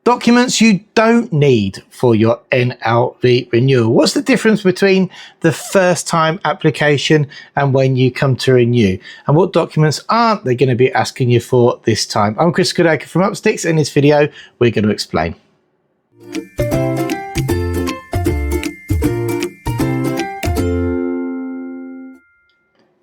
Documents you don't need for your NLV renewal. What's the difference between the first time application and when you come to renew? And what documents aren't they going to be asking you for this time? I'm Chris Goodacre from Upsticks. In this video, we're going to explain.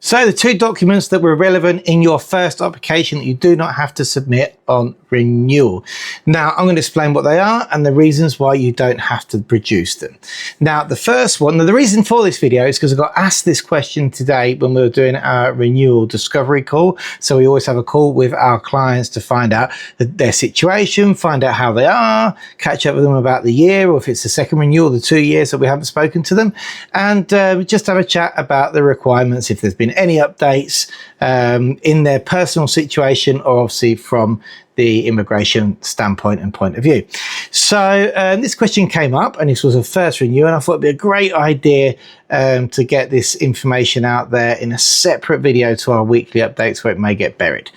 So the two documents that were relevant in your first application that you do not have to submit on renewal. Now, I'm going to explain what they are and the reasons why you don't have to produce them. Now, the first one, the reason for this video is because I got asked this question today when we were doing our renewal discovery call. So we always have a call with our clients to find out their situation, find out how they are, catch up with them about the year, or if it's the second renewal, the 2 years that we haven't spoken to them, and just have a chat about the requirements, if there's been any updates in their personal situation, or obviously from the immigration standpoint and point of view. So this question came up, and this was a first renew, and I thought it'd be a great idea to get this information out there in a separate video to our weekly updates where it may get buried.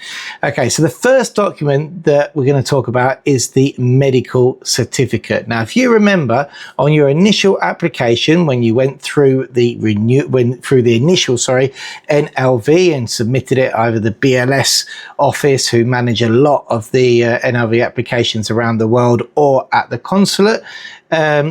Okay, so the first document that we're going to talk about is the medical certificate. Now, if you remember on your initial application, when you went through the initial NLV and submitted it over the BLS office, who manage a lot of the NLV applications around the world, or at the consulate,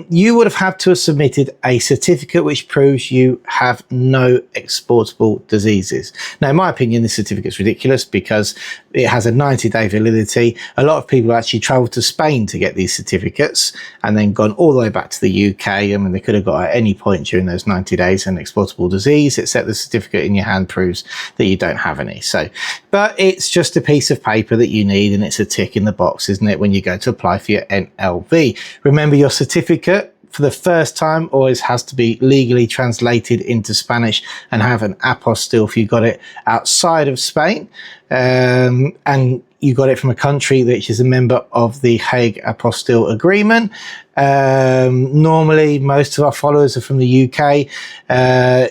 you would have had to have submitted a certificate which proves you have no exportable diseases. Now, in my opinion, this certificate is ridiculous because it has a 90-day validity. A lot of people actually travel to Spain to get these certificates and then gone all the way back to the UK. I mean, they could have got at any point during those 90 days an exportable disease, except the certificate in your hand proves that you don't have any. So, but it's just a piece of paper that you need, and it's a tick in the box, isn't it, when you go to apply for your NLV. Remember, your certificate for the first time always has to be legally translated into Spanish and have an apostille if you got it outside of Spain, and you got it from a country which is a member of the Hague Apostille Agreement. Normally, most of our followers are from the UK.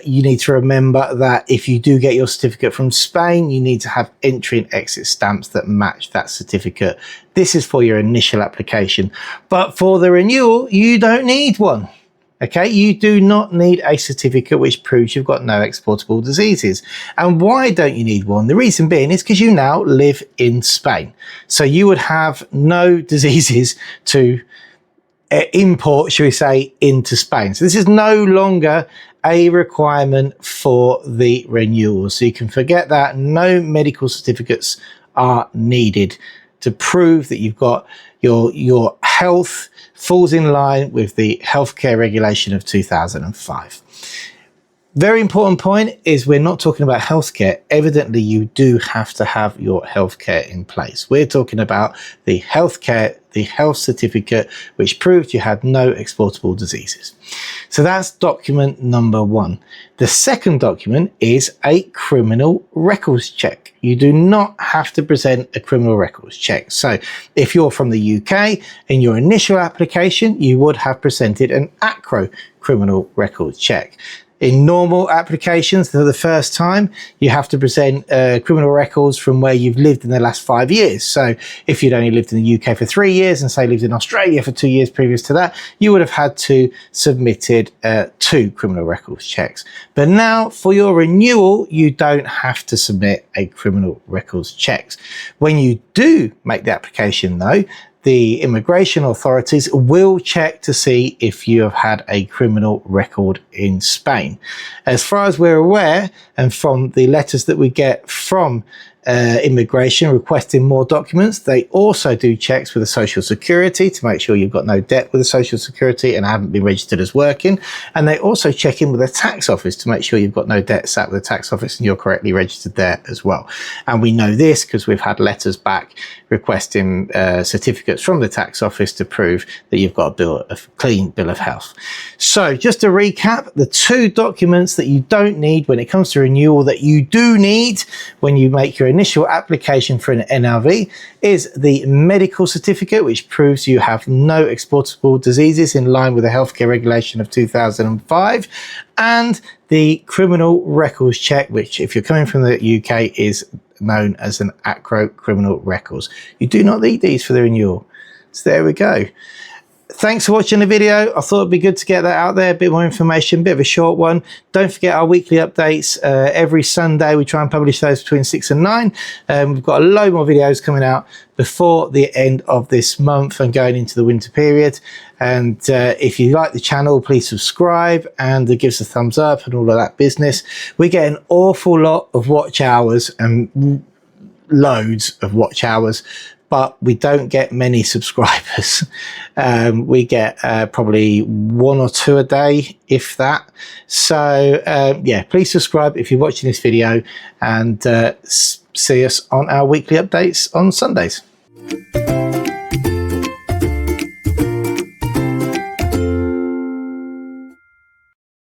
You need to remember that if you do get your certificate from Spain, you need to have entry and exit stamps that match that certificate. This is for your initial application, but for the renewal, you don't need one. Okay, you do not need a certificate which proves you've got no exportable diseases. And why don't you need one? The reason being is because you now live in Spain. So you would have no diseases to import, shall we say, into Spain. So this is no longer a requirement for the renewal. So you can forget that. No medical certificates are needed to prove that you've got your health falls in line with the healthcare regulation of 2005. Very important point is we're not talking about healthcare. Evidently, you do have to have your healthcare in place. We're talking about the healthcare, the health certificate, which proved you had no exportable diseases. So that's document number one. The second document is a criminal records check. You do not have to present a criminal records check. So if you're from the UK, in your initial application, you would have presented an ACRO criminal records check. In normal applications for the first time, you have to present criminal records from where you've lived in the last 5 years. So if you'd only lived in the UK for 3 years and say lived in Australia for 2 years previous to that, you would have had to submitted 2 criminal records checks. But now for your renewal, you don't have to submit a criminal records checks. When you do make the application though, the immigration authorities will check to see if you have had a criminal record in Spain. As far as we're aware, and from the letters that we get from immigration requesting more documents, they also do checks with the Social Security to make sure you've got no debt with the Social Security and haven't been registered as working. And they also check in with the tax office to make sure you've got no debt sat with the tax office and you're correctly registered there as well. And we know this because we've had letters back requesting certificates from the tax office to prove that you've got a clean bill of health. So just to recap, the two documents that you don't need when it comes to renewal that you do need when you make your initial application for an NLV is the medical certificate, which proves you have no exportable diseases in line with the healthcare regulation of 2005, and the criminal records check, which if you're coming from the UK is known as an ACRO criminal records. You do not need these for the renewal. So there we go. Thanks for watching the video. I thought it'd be good to get that out there, a bit more information, a bit of a short one. Don't forget our weekly updates. Every Sunday we try and publish those between 6 and 9. We've got a load more videos coming out before the end of this month and going into the winter period. And if you like the channel, please subscribe and give us a thumbs up and all of that business. We get an awful lot of watch hours and loads of watch hours, but we don't get many subscribers. We get probably 1 or 2 a day, if that. So yeah, please subscribe if you're watching this video, and see us on our weekly updates on Sundays.